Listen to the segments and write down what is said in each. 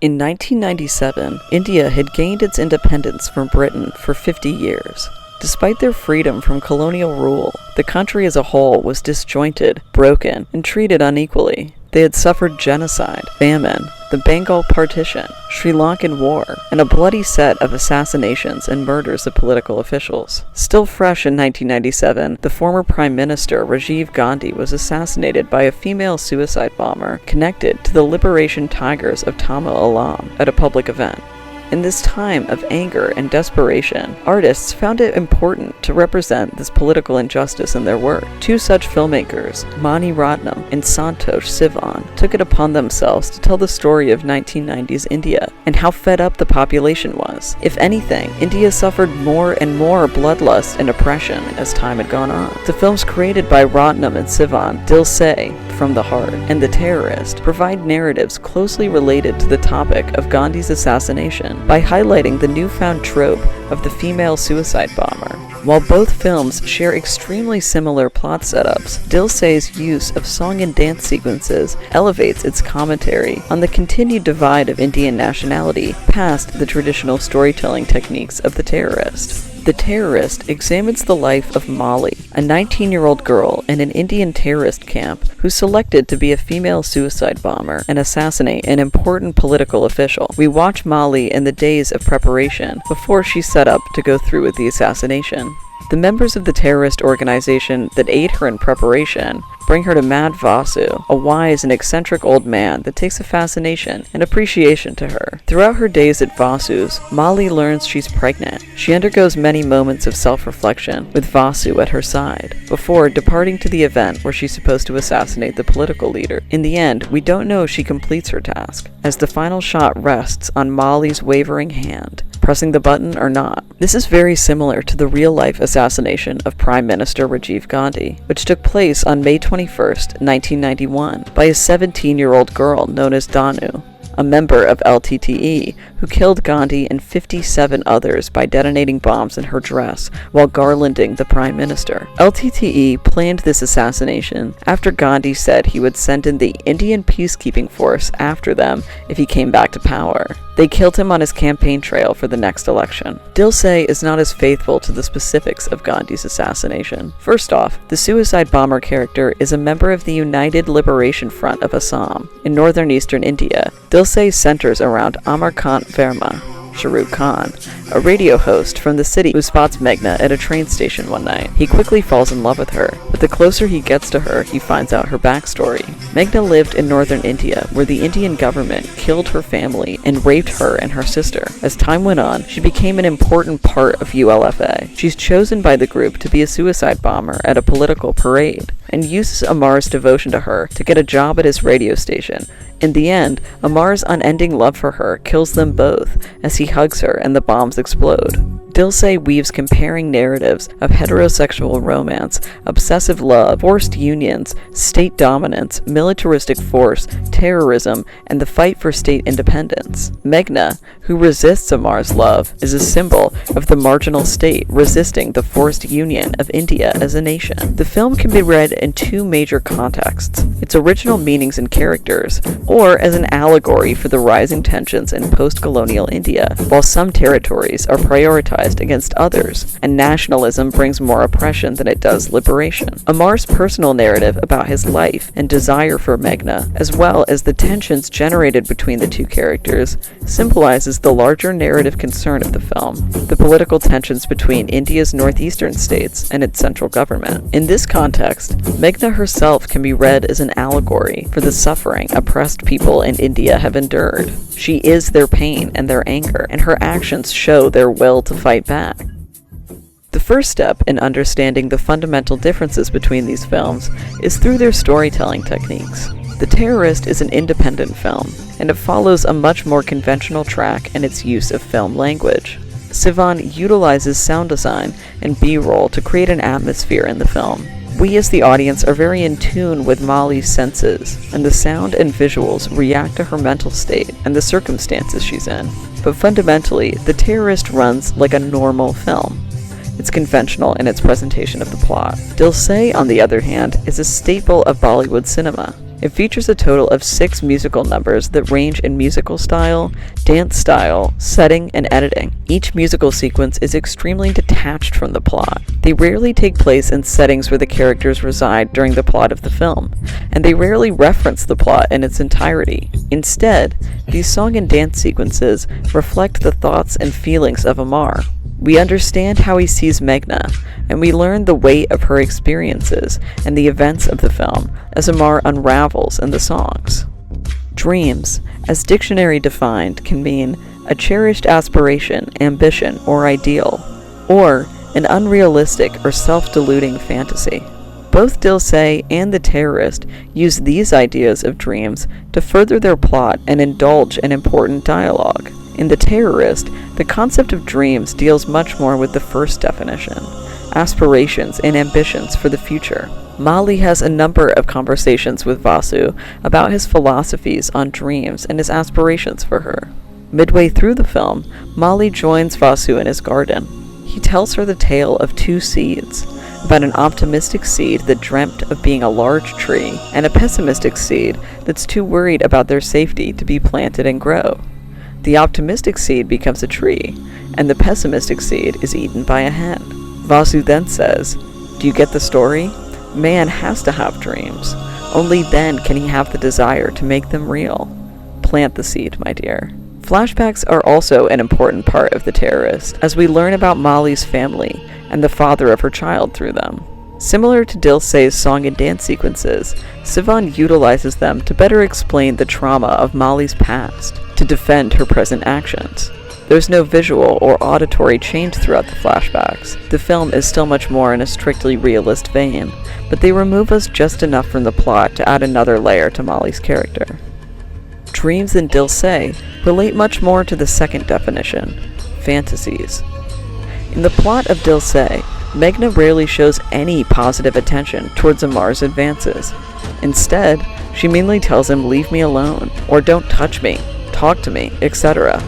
In 1997, India had gained its independence from Britain for 50 years. Despite their freedom from colonial rule, the country as a whole was disjointed, broken, and treated unequally. They had suffered genocide, famine, the Bengal partition, Sri Lankan war, and a bloody set of assassinations and murders of political officials. Still fresh in 1997, the former Prime Minister Rajiv Gandhi was assassinated by a female suicide bomber connected to the Liberation Tigers of Tamil Alam at a public event. In this time of anger and desperation, artists found it important to represent this political injustice in their work. Two such filmmakers, Ratnam and Santosh Sivan, took it upon themselves to tell the story of 1990s India and how fed up the population was. If anything, India suffered more and more bloodlust and oppression as time had gone on. The films created by Ratnam and Sivan, Dil Se, From the Heart, and The Terrorist, provide narratives closely related to the topic of Gandhi's assassination by highlighting the newfound trope of the female suicide bomber. While both films share extremely similar plot setups, Dil Se's use of song and dance sequences elevates its commentary on the continued divide of Indian nationality past the traditional storytelling techniques of The Terrorist. The Terrorist examines the life of Molly, a 19-year-old girl in an Indian terrorist camp who's selected to be a female suicide bomber and assassinate an important political official. We watch Molly in the days of preparation before she's set up to go through with the assassination. The members of the terrorist organization that aid her in preparation bring her to Mad Vasu, a wise and eccentric old man that takes a fascination and appreciation to her. Throughout her days at Vasu's, Molly learns she's pregnant. She undergoes many moments of self-reflection with Vasu at her side, before departing to the event where she's supposed to assassinate the political leader. In the end, we don't know if she completes her task, as the final shot rests on Molly's wavering hand, pressing the button or not. This is very similar to the real-life assassination of Prime Minister Rajiv Gandhi, which took place on May 21st, 1991, by a 17-year-old girl known as Danu, a member of LTTE, who killed Gandhi and 57 others by detonating bombs in her dress while garlanding the Prime Minister. LTTE planned this assassination after Gandhi said he would send in the Indian peacekeeping force after them if he came back to power. They killed him on his campaign trail for the next election. Dil Se is not as faithful to the specifics of Gandhi's assassination. First off, the suicide bomber character is a member of the United Liberation Front of Assam in northern eastern India. Dil Se centers around Amarkant Verma, Shah Rukh Khan, a radio host from the city who spots Meghna at a train station one night. He quickly falls in love with her, but the closer he gets to her, he finds out her backstory. Meghna lived in northern India, where the Indian government killed her family and raped her and her sister. As time went on, she became an important part of ULFA. She's chosen by the group to be a suicide bomber at a political parade, and uses Amar's devotion to her to get a job at his radio station. In the end, Amar's unending love for her kills them both as he hugs her and the bombs explode. Dil Se weaves comparing narratives of heterosexual romance, obsessive love, forced unions, state dominance, militaristic force, terrorism, and the fight for state independence. Meghna, who resists Amar's love, is a symbol of the marginal state resisting the forced union of India as a nation. The film can be read in two major contexts: its original meanings and characters, or as an allegory for the rising tensions in post-colonial India, while some territories are prioritized against others, and nationalism brings more oppression than it does liberation. Amar's personal narrative about his life and desire for Meghna, as well as the tensions generated between the two characters, symbolizes the larger narrative concern of the film, the political tensions between India's northeastern states and its central government. In this context, Meghna herself can be read as an allegory for the suffering oppressed people in India have endured. She is their pain and their anger, and her actions show their will to fight back. The first step in understanding the fundamental differences between these films is through their storytelling techniques. The Terrorist is an independent film, and it follows a much more conventional track in its use of film language. Sivan utilizes sound design and B-roll to create an atmosphere in the film. We as the audience are very in tune with Molly's senses, and the sound and visuals react to her mental state and the circumstances she's in. But fundamentally, The Terrorist runs like a normal film. It's conventional in its presentation of the plot. Dil Se, on the other hand, is a staple of Bollywood cinema. It features a total of 6 musical numbers that range in musical style, dance style, setting, and editing. Each musical sequence is extremely detached from the plot. They rarely take place in settings where the characters reside during the plot of the film, and they rarely reference the plot in its entirety. Instead, these song and dance sequences reflect the thoughts and feelings of Ammar. We understand how he sees Meghna, and we learn the weight of her experiences and the events of the film as Ammar unravels in the songs. Dreams, as dictionary defined, can mean a cherished aspiration, ambition, or ideal, or an unrealistic or self-deluding fantasy. Both Dil Se and the terrorist use these ideas of dreams to further their plot and indulge in important dialogue. In The Terrorist, the concept of dreams deals much more with the first definition, aspirations and ambitions for the future. Mali has a number of conversations with Vasu about his philosophies on dreams and his aspirations for her. Midway through the film, Mali joins Vasu in his garden. He tells her the tale of 2 seeds, about an optimistic seed that dreamt of being a large tree, and a pessimistic seed that's too worried about their safety to be planted and grow. The optimistic seed becomes a tree, and the pessimistic seed is eaten by a hen. Vasu then says, "Do you get the story? Man has to have dreams. Only then can he have the desire to make them real. Plant the seed, my dear." Flashbacks are also an important part of The Terrorist, as we learn about Mali's family and the father of her child through them. Similar to Dil Se's song and dance sequences, Sivan utilizes them to better explain the trauma of Mali's past, to defend her present actions. There's no visual or auditory change throughout the flashbacks. The film is still much more in a strictly realist vein, but they remove us just enough from the plot to add another layer to Mali's character. Dreams in Dil Se relate much more to the second definition, fantasies. In the plot of Dil Se, Meghna rarely shows any positive attention towards Ammar's advances. Instead, she mainly tells him, "Leave me alone," or "Don't touch me, talk to me," etc.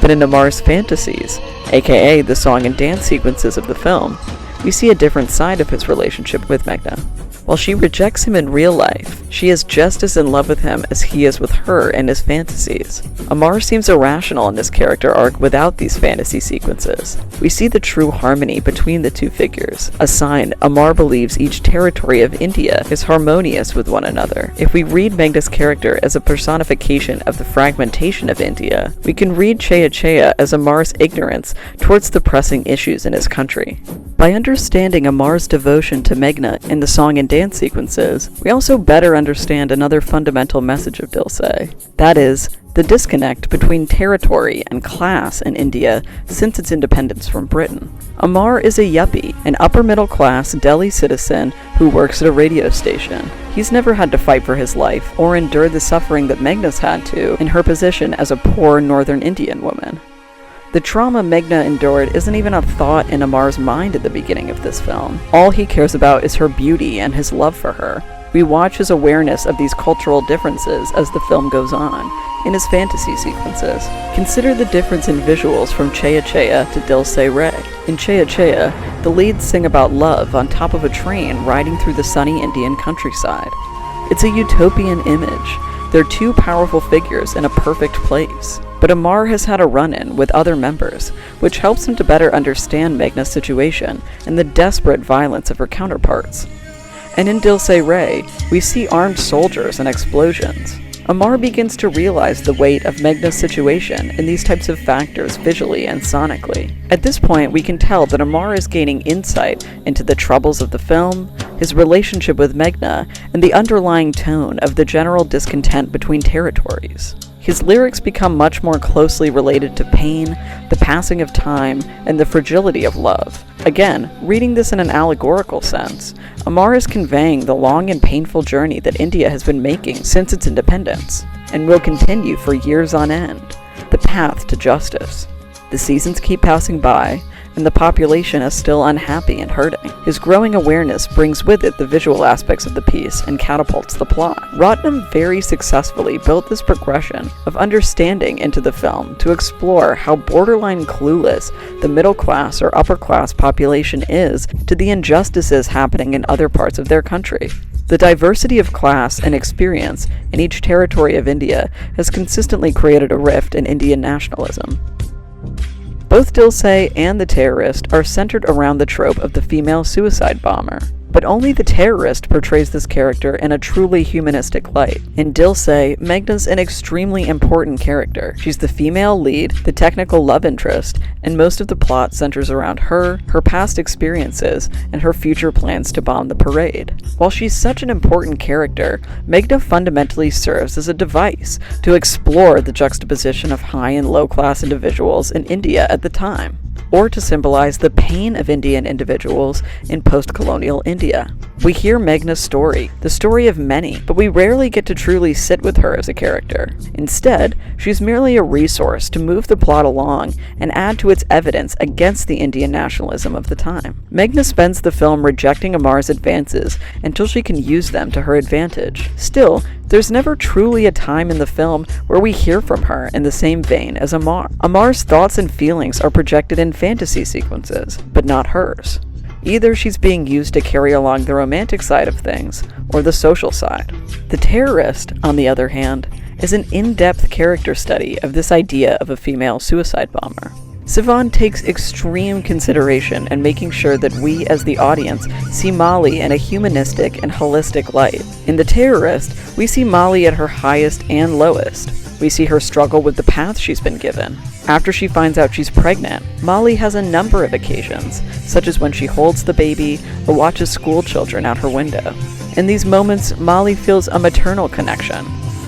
But in Ammar's fantasies, aka the song and dance sequences of the film, we see a different side of his relationship with Meghna. While she rejects him in real life, she is just as in love with him as he is with her in his fantasies. Ammar seems irrational in this character arc without these fantasy sequences. We see the true harmony between the two figures, a sign Ammar believes each territory of India is harmonious with one another. If we read Meghna's character as a personification of the fragmentation of India, we can read Chaya Chaya as Ammar's ignorance towards the pressing issues in his country. By understanding Ammar's devotion to Meghna in the song and dance sequences, we also better understand another fundamental message of Dil Se. That is, the disconnect between territory and class in India since its independence from Britain. Ammar is a yuppie, an upper-middle-class Delhi citizen who works at a radio station. He's never had to fight for his life or endure the suffering that Meghna's had to in her position as a poor northern Indian woman. The trauma Meghna endured isn't even a thought in Ammar's mind at the beginning of this film. All he cares about is her beauty and his love for her. We watch his awareness of these cultural differences as the film goes on, in his fantasy sequences. Consider the difference in visuals from Chaya Chaya to Dil Se Re. In Chaya Chaya, the leads sing about love on top of a train riding through the sunny Indian countryside. It's a utopian image. They're two powerful figures in a perfect place. But Ammar has had a run-in with other members, which helps him to better understand Meghna's situation and the desperate violence of her counterparts. And in Dil Se Re, we see armed soldiers and explosions. Ammar begins to realize the weight of Meghna's situation in these types of factors visually and sonically. At this point, we can tell that Ammar is gaining insight into the troubles of the film, his relationship with Meghna, and the underlying tone of the general discontent between territories. His lyrics become much more closely related to pain, the passing of time, and the fragility of love. Again, reading this in an allegorical sense, Ammar is conveying the long and painful journey that India has been making since its independence, and will continue for years on end, the path to justice. The seasons keep passing by, and the population is still unhappy and hurting. His growing awareness brings with it the visual aspects of the piece and catapults the plot. Ratnam very successfully built this progression of understanding into the film to explore how borderline clueless the middle class or upper class population is to the injustices happening in other parts of their country. The diversity of class and experience in each territory of India has consistently created a rift in Indian nationalism. Both Dil Se and The Terrorist are centered around the trope of the female suicide bomber, but only The Terrorist portrays this character in a truly humanistic light. In Dil Se, Meghna's an extremely important character. She's the female lead, the technical love interest, and most of the plot centers around her past experiences, and her future plans to bomb the parade. While she's such an important character, Meghna fundamentally serves as a device to explore the juxtaposition of high and low-class individuals in India at the time, or to symbolize the pain of Indian individuals in post-colonial India. We hear Meghna's story, the story of many, but we rarely get to truly sit with her as a character. Instead, she's merely a resource to move the plot along and add to its evidence against the Indian nationalism of the time. Meghna spends the film rejecting Amar's advances until she can use them to her advantage. Still, there's never truly a time in the film where we hear from her in the same vein as Amar. Amar's thoughts and feelings are projected in fantasy sequences, but not hers. Either she's being used to carry along the romantic side of things, or the social side. The Terrorist, on the other hand, is an in-depth character study of this idea of a female suicide bomber. Sivan takes extreme consideration in making sure that we as the audience see Molly in a humanistic and holistic light. In The Terrorist, we see Molly at her highest and lowest. We see her struggle with the path she's been given. After she finds out she's pregnant, Molly has a number of occasions, such as when she holds the baby or watches school children out her window. In these moments, Molly feels a maternal connection,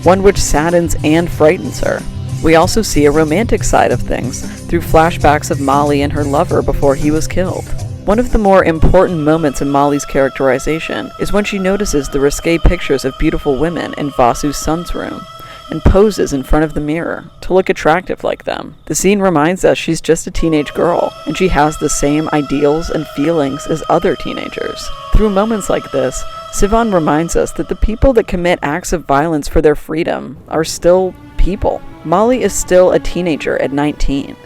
one which saddens and frightens her. We also see a romantic side of things through flashbacks of Molly and her lover before he was killed. One of the more important moments in Molly's characterization is when she notices the risque pictures of beautiful women in Vasu's son's room, and poses in front of the mirror to look attractive like them. The scene reminds us she's just a teenage girl, and she has the same ideals and feelings as other teenagers. Through moments like this, Sivan reminds us that the people that commit acts of violence for their freedom are still people. Molly is still a teenager at 19,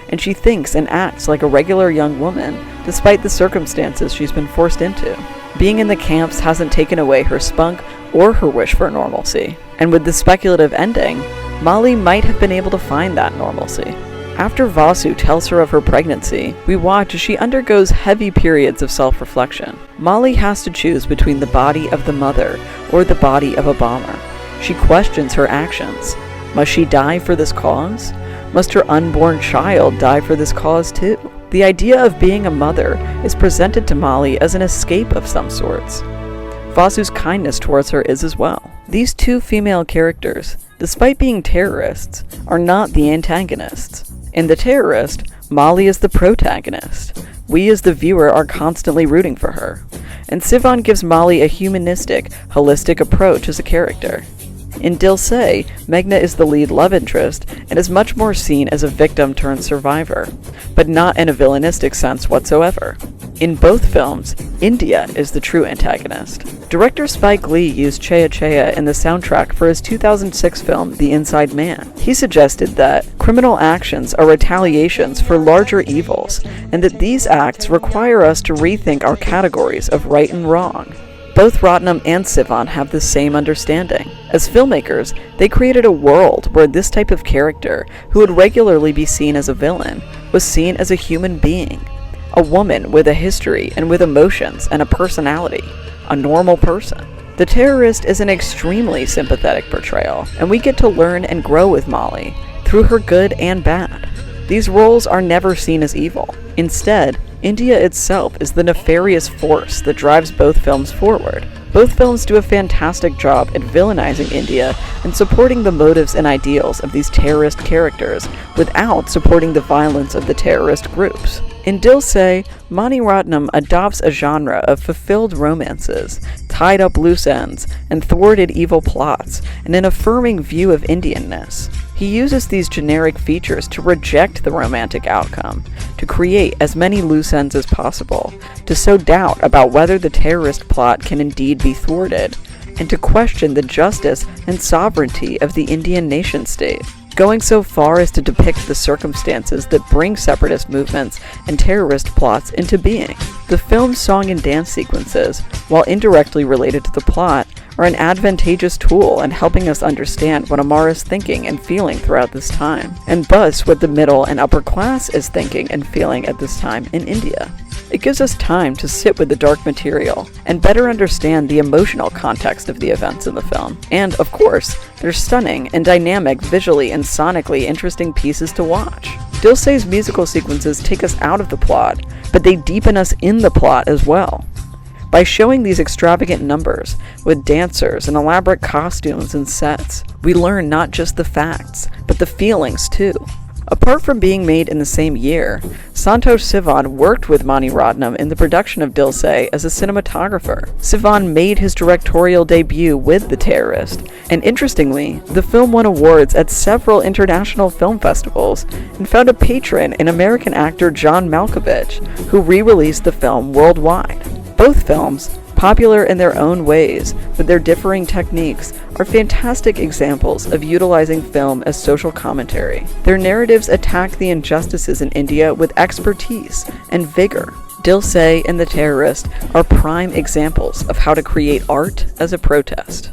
and she thinks and acts like a regular young woman despite the circumstances she's been forced into. Being in the camps hasn't taken away her spunk or her wish for normalcy. And with the speculative ending, Molly might have been able to find that normalcy. After Vasu tells her of her pregnancy, we watch as she undergoes heavy periods of self-reflection. Molly has to choose between the body of the mother or the body of a bomber. She questions her actions. Must she die for this cause? Must her unborn child die for this cause too? The idea of being a mother is presented to Molly as an escape of some sorts. Vasu's kindness towards her is as well. These two female characters, despite being terrorists, are not the antagonists. In The Terrorist, Molly is the protagonist. We as the viewer are constantly rooting for her. And Sivan gives Molly a humanistic, holistic approach as a character. In Dil Se, Meghna is the lead love interest and is much more seen as a victim turned survivor, but not in a villainistic sense whatsoever. In both films, India is the true antagonist. Director Spike Lee used Chaya Chaya in the soundtrack for his 2006 film The Inside Man. He suggested that criminal actions are retaliations for larger evils, and that these acts require us to rethink our categories of right and wrong. Both Ratnam and Sivan have the same understanding. As filmmakers, they created a world where this type of character, who would regularly be seen as a villain, was seen as a human being. A woman with a history and with emotions and a personality. A normal person. The Terrorist is an extremely sympathetic portrayal, and we get to learn and grow with Molly, through her good and bad. These roles are never seen as evil. Instead, India itself is the nefarious force that drives both films forward. Both films do a fantastic job at villainizing India and supporting the motives and ideals of these terrorist characters without supporting the violence of the terrorist groups. In Dil Se, Mani Ratnam adopts a genre of fulfilled romances, tied-up loose ends, and thwarted evil plots, and an affirming view of Indianness. He uses these generic features to reject the romantic outcome, to create as many loose ends as possible, to sow doubt about whether the terrorist plot can indeed be thwarted, and to question the justice and sovereignty of the Indian nation-state. going so far as to depict the circumstances that bring separatist movements and terrorist plots into being. The film's song and dance sequences, while indirectly related to the plot, are an advantageous tool in helping us understand what Amar is thinking and feeling throughout this time, and thus what the middle and upper class is thinking and feeling at this time in India. It gives us time to sit with the dark material and better understand the emotional context of the events in the film. And, of course, they're stunning and dynamic, visually and sonically interesting pieces to watch. Dil Se's musical sequences take us out of the plot, but they deepen us in the plot as well. By showing these extravagant numbers, with dancers and elaborate costumes and sets, we learn not just the facts, but the feelings too. Apart from being made in the same year, Santosh Sivan worked with Mani Ratnam in the production of Dil Se as a cinematographer. Sivan made his directorial debut with The Terrorist, and interestingly, the film won awards at several international film festivals and found a patron in American actor John Malkovich, who re-released the film worldwide. Both films, popular in their own ways, with their differing techniques, are fantastic examples of utilizing film as social commentary. Their narratives attack the injustices in India with expertise and vigor. Dil Se and The Terrorist are prime examples of how to create art as a protest.